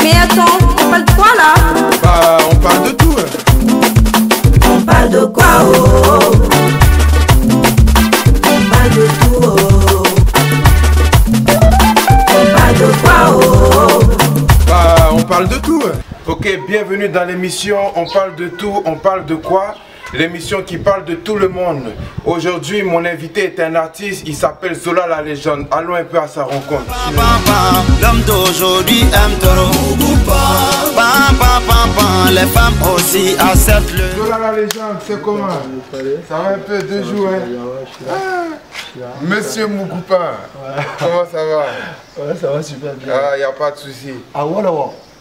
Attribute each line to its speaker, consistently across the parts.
Speaker 1: Mais attends, on parle de quoi là?
Speaker 2: Bah, on parle de tout.
Speaker 1: On parle de quoi oh? On parle de tout oh. On parle de quoi oh?
Speaker 2: Bah, on parle de tout. Ok, bienvenue dans l'émission On parle de tout, on parle de quoi? L'émission qui parle de tout le monde. Aujourd'hui, mon invité est un artiste, il s'appelle Zola la légende. Allons un peu à sa rencontre.
Speaker 3: L'homme d'aujourd'hui aime trop. Les femmes aussi acceptent le.
Speaker 2: Zola la légende, c'est comment? Ça va un peu, 2 jours, hein? Monsieur Mougoupa, comment ça va?
Speaker 4: Ouais, ça va super bien.
Speaker 2: Ah, il n'y a pas de souci.
Speaker 4: Ah, voilà.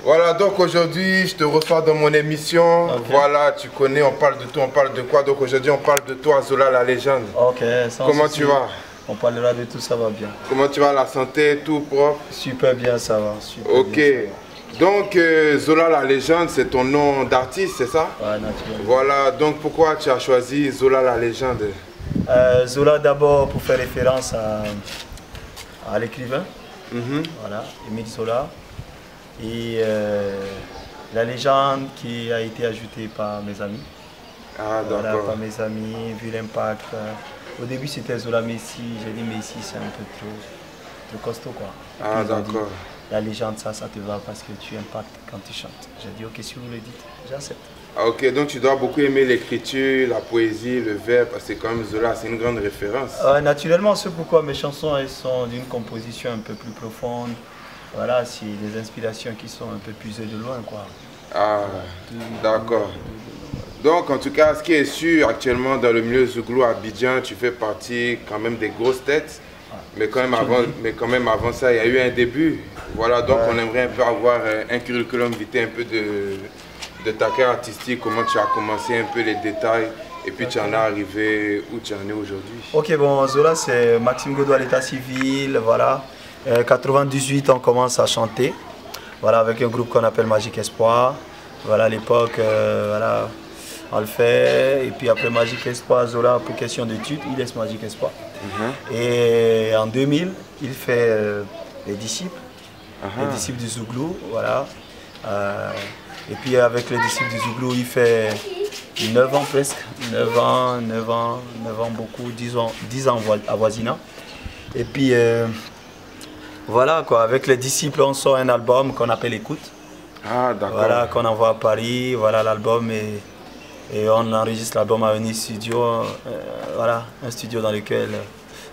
Speaker 2: Voilà, donc aujourd'hui, je te reçois dans mon émission.
Speaker 4: Okay.
Speaker 2: Voilà, tu connais, on parle de tout, on parle de quoi? Donc aujourd'hui, on parle de toi, Zola la légende.
Speaker 4: Ok, sans
Speaker 2: Comment
Speaker 4: souci.
Speaker 2: tu vas?
Speaker 4: On parlera de tout, ça va bien.
Speaker 2: Comment tu vas, la santé, tout propre?
Speaker 4: Super bien, ça va. Super
Speaker 2: Ok.
Speaker 4: bien, ça
Speaker 2: Donc, Zola la légende, c'est ton nom d'artiste, c'est ça?
Speaker 4: va. Ouais, naturellement.
Speaker 2: Voilà, donc pourquoi tu as choisi Zola la légende?
Speaker 4: Zola d'abord pour faire référence à l'écrivain. Voilà, Émile Zola. Et la légende qui a été ajoutée par mes amis.
Speaker 2: Ah,
Speaker 4: Voilà,
Speaker 2: d'accord.
Speaker 4: par mes amis, vu l'impact. Au début c'était Zola Messi, j'ai dit Messi c'est un peu trop costaud quoi.
Speaker 2: Ah,
Speaker 4: Puis ils ont dit,
Speaker 2: d'accord.
Speaker 4: la légende ça te va parce que tu impactes quand tu chantes. J'ai dit ok si vous le dites, j'accepte.
Speaker 2: Ah, ok, donc tu dois beaucoup aimer l'écriture, la poésie, le vers, parce que quand même Zola, c'est une grande référence.
Speaker 4: Naturellement, c'est pourquoi mes chansons elles sont d'une composition un peu plus profonde. Voilà, c'est des inspirations qui sont un peu puisées de loin quoi.
Speaker 2: Ah, d'accord. Donc, en tout cas, ce qui est sûr actuellement dans le milieu Zouglou à Abidjan, tu fais partie quand même des grosses têtes. Mais quand même avant ça, il y a eu un début. Voilà, donc on aimerait un peu avoir un curriculum vitae un peu de ta carrière artistique, comment tu as commencé, un peu les détails. Et puis tu en es arrivé où tu en es aujourd'hui.
Speaker 4: Ok, bon, Zola, c'est Maxime Godot à l'état civil, voilà. 98, on commence à chanter, voilà, avec un groupe qu'on appelle Magique Espoir. Voilà, à l'époque, voilà, on le fait. Et puis après Magique Espoir, Zola, pour question d'études, il laisse Magique Espoir. Et en 2000, il fait les disciples du Zouglou, voilà. Et puis avec les disciples du Zouglou, il fait 9 ans presque, 9 ans beaucoup, 10 ans avoisinant. Et puis voilà quoi, avec les disciples on sort un album qu'on appelle Écoute.
Speaker 2: Ah, d'accord.
Speaker 4: Voilà, qu'on envoie à Paris, voilà l'album et on enregistre l'album à un studio, voilà, un studio dans lequel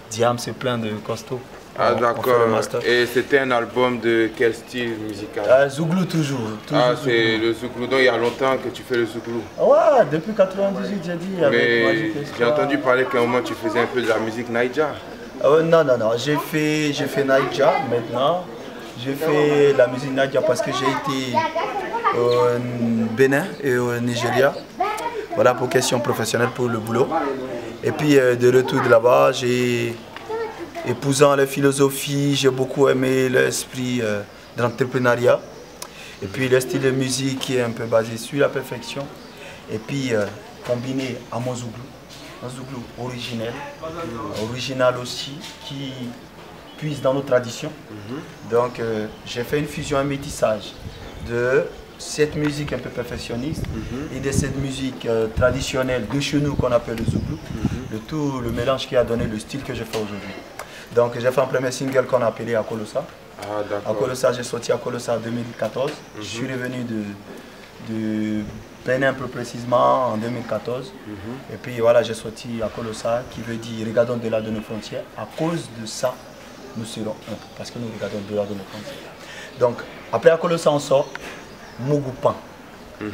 Speaker 4: Diam c'est plein de costauds.
Speaker 2: Ah,
Speaker 4: On fait
Speaker 2: d'accord.
Speaker 4: le master.
Speaker 2: Et c'était un album de quel style musical?
Speaker 4: Zouglou toujours.
Speaker 2: Ah,
Speaker 4: Zouglou.
Speaker 2: c'est le Zouglou. Donc il y a longtemps que tu fais le Zouglou.
Speaker 4: Ouais, depuis 98 j'ai dit avec
Speaker 2: Mais
Speaker 4: Magique
Speaker 2: j'ai
Speaker 4: Espoir.
Speaker 2: entendu parler qu'à un moment tu faisais un peu de la musique Naija.
Speaker 4: Non, j'ai fait Naija maintenant. J'ai fait la musique Naija parce que j'ai été au Bénin et au Nigeria. Voilà, pour question professionnelle, pour le boulot. Et puis de retour de là-bas, j'ai épousant la philosophie, j'ai beaucoup aimé l'esprit de l'entrepreneuriat. Et puis le style de musique qui est un peu basé sur la perfection. Et puis combiné à mon Zouglou. Un Zouglou original aussi, qui puise dans nos traditions. Donc j'ai fait une fusion, un métissage de cette musique un peu perfectionniste et de cette musique traditionnelle de chez nous qu'on appelle le Zouglou. Le mélange qui a donné le style que je fais aujourd'hui. Donc j'ai fait un premier single qu'on a appelé Akolosa.
Speaker 2: Ah, d'accord.
Speaker 4: Akolosa, j'ai sorti Akolosa en 2014. Je suis revenu de Bénin plus précisément en 2014. Et puis voilà, j'ai sorti Akolosa qui veut dire regardons de-delà de nos frontières. À cause de ça, nous serons un. Parce que nous regardons de-delà de nos frontières. Donc après Akolosa, on sort Mougoupan.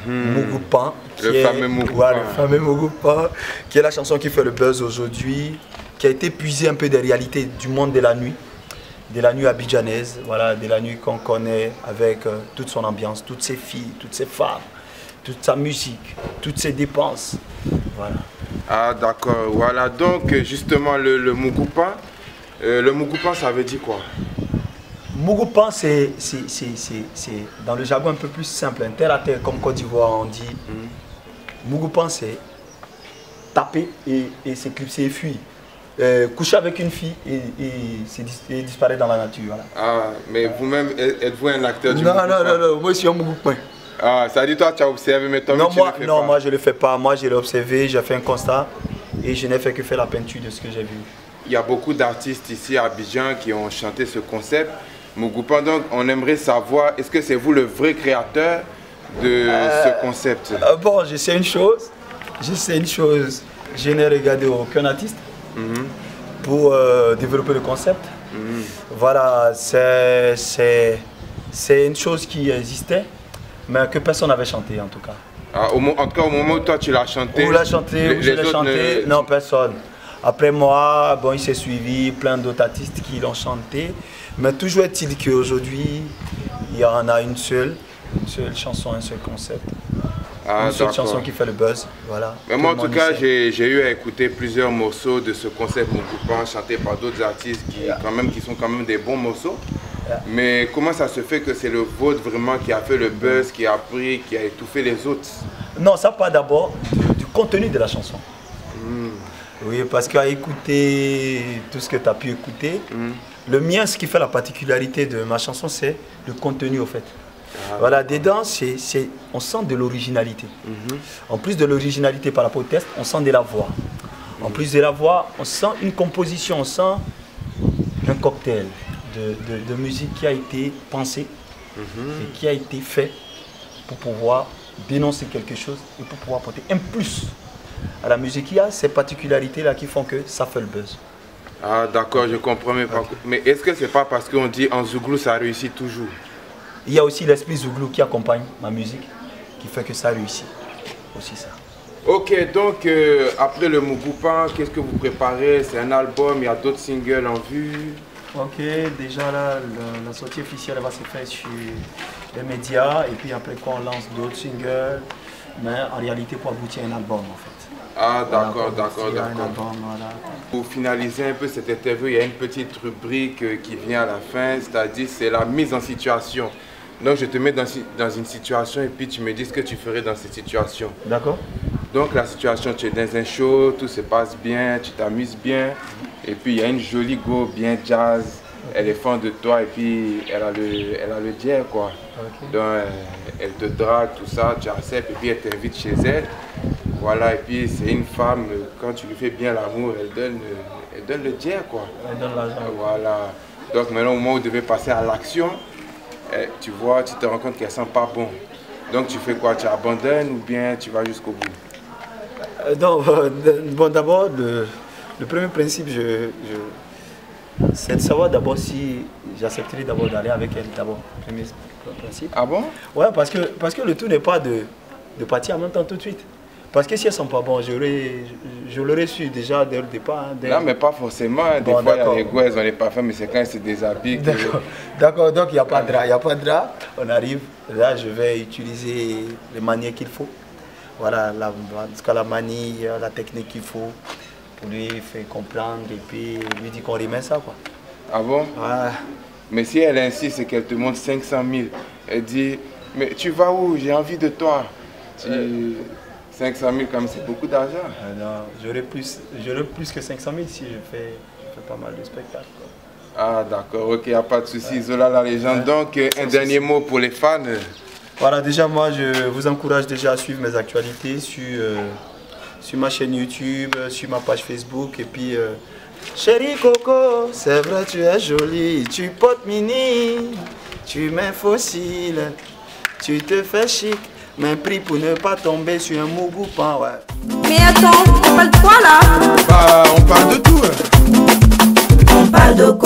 Speaker 4: Mougoupan,
Speaker 2: Le fameux Mougoupan.
Speaker 4: Voilà, le fameux Mougoupan, qui est la chanson qui fait le buzz aujourd'hui, qui a été puisée un peu des réalités du monde de la nuit abidjanaise, voilà, de la nuit qu'on connaît avec toute son ambiance, toutes ses filles, toutes ses femmes, toute sa musique, toutes ses dépenses. Voilà.
Speaker 2: Ah, d'accord. Voilà, donc justement le Mougoupan. Le Mougoupan, ça veut dire quoi?
Speaker 4: Mougoupan, c'est dans le jargon un peu plus simple, un terre à terre comme Côte d'Ivoire, on dit. Mougoupan, c'est taper et s'éclipser et fuir. coucher avec une fille et disparaître dans la nature. Voilà.
Speaker 2: Ah, mais vous-même, êtes-vous un acteur du
Speaker 4: Non,
Speaker 2: Mugupan?
Speaker 4: non, moi je suis un Mugupan.
Speaker 2: Ah, ça dit toi tu as observé, mais toi
Speaker 4: Non,
Speaker 2: tu le fais pas.
Speaker 4: moi je le fais pas. Moi je l'ai observé, j'ai fait un constat et je n'ai fait que faire la peinture de ce que j'ai vu.
Speaker 2: Il y a beaucoup d'artistes ici à Abidjan qui ont chanté ce concept. Mugupan, donc on aimerait savoir, est-ce que c'est vous le vrai créateur de ce concept?
Speaker 4: Bon, je sais une chose. Je n'ai regardé aucun artiste pour développer le concept. Voilà, c'est une chose qui existait, mais que personne n'avait chanté en tout cas.
Speaker 2: Ah, en tout cas, au moment où toi tu l'as chanté.
Speaker 4: Où l'a chanté, où je l'ai chanté, non, personne. Après moi, bon, il s'est suivi plein d'autres artistes qui l'ont chanté. Mais toujours est-il qu'aujourd'hui, il y en a une seule chanson, un seul concept.
Speaker 2: Ah,
Speaker 4: une seule chanson qui fait le buzz. Voilà.
Speaker 2: Mais moi, en tout cas, j'ai eu à écouter plusieurs morceaux de ce concept Mugupan chanté par d'autres artistes qui sont quand même des bons morceaux. Mais comment ça se fait que c'est le vôtre vraiment qui a fait le buzz, qui a pris, qui a étouffé les autres?
Speaker 4: Non, ça part d'abord du contenu de la chanson. Oui, parce qu'à écouter tout ce que tu as pu écouter, le mien, ce qui fait la particularité de ma chanson, c'est le contenu au fait. Voilà, dedans, on sent de l'originalité. En plus de l'originalité par rapport au texte, on sent de la voix. En plus de la voix, on sent une composition, on sent un cocktail de musique qui a été pensé et qui a été fait pour pouvoir dénoncer quelque chose et pour pouvoir apporter un plus à la musique. Il y a ces particularités-là qui font que ça fait le buzz.
Speaker 2: Ah d'accord, je comprends. Mais est-ce que c'est pas parce qu'on dit en Zouglou ça réussit toujours?
Speaker 4: Il y a aussi l'esprit Zouglou qui accompagne ma musique, qui fait que ça réussit. Aussi ça.
Speaker 2: Ok, donc après le Mugupan, qu'est-ce que vous préparez? C'est un album, il y a d'autres singles en vue?
Speaker 4: Ok, déjà là, la sortie officielle va se faire sur les médias et puis après quoi on lance d'autres singles, mais en réalité pour aboutir à un album en fait.
Speaker 2: Ah d'accord, d'accord.
Speaker 4: Voilà.
Speaker 2: Pour finaliser un peu cette interview, il y a une petite rubrique qui vient à la fin, c'est-à-dire c'est la mise en situation. Donc je te mets dans une situation et puis tu me dis ce que tu ferais dans cette situation.
Speaker 4: D'accord.
Speaker 2: Donc la situation, tu es dans un show, tout se passe bien, tu t'amuses bien. Et puis il y a une jolie go bien jazz, elle est fan de toi et puis elle a le dier quoi. Okay. Donc elle te drague, tout ça, tu acceptes et puis elle t'invite chez elle. Voilà, et puis c'est une femme, quand tu lui fais bien l'amour, elle donne le dier quoi.
Speaker 4: Elle donne l'argent.
Speaker 2: Voilà. Donc maintenant au moment où vous devez passer à l'action, tu vois, tu te rends compte qu'elle sent pas bon. Donc tu fais quoi? Tu abandonnes ou bien tu vas jusqu'au bout?
Speaker 4: Bon, d'abord, le premier principe, c'est de savoir d'abord si j'accepterai d'abord d'aller avec elle. D'abord, premier principe.
Speaker 2: Ah bon?
Speaker 4: Ouais, parce que le tout n'est pas de partir en même temps tout de suite. Parce que si elles ne sont pas bonnes, je l'aurais su déjà dès le départ. Hein,
Speaker 2: non, mais pas forcément. Des fois, il y a les goûts, elles ont les parfums, mais c'est quand elles se déshabillent.
Speaker 4: D'accord, donc il n'y a pas de drap. Il n'y a pas de drap. On arrive. Là, je vais utiliser les manières qu'il faut. Voilà, la manie, la technique qu'il faut pour lui faire comprendre et puis lui dire qu'on remet ça quoi.
Speaker 2: Ah bon?
Speaker 4: Ouais.
Speaker 2: Mais si elle insiste et qu'elle te montre 500 000, elle dit, mais tu vas où? J'ai envie de toi. 500 000 comme c'est beaucoup d'argent.
Speaker 4: Non, j'aurais plus que 500 000 si je fais pas mal de spectacles. Quoi.
Speaker 2: Ah d'accord, ok, il n'y a pas de souci. Zola la légende. Donc un dernier mot pour les fans.
Speaker 4: Voilà, déjà moi je vous encourage déjà à suivre mes actualités sur ma chaîne YouTube, sur ma page Facebook et puis chérie Coco, c'est vrai tu es jolie, tu portes mini, tu mets fossile, tu te fais chic, mais prie pour ne pas tomber sur un Mugupan, ouais.
Speaker 1: Mais attends, on parle de quoi là?
Speaker 2: Bah on parle de tout.
Speaker 1: On parle de quoi?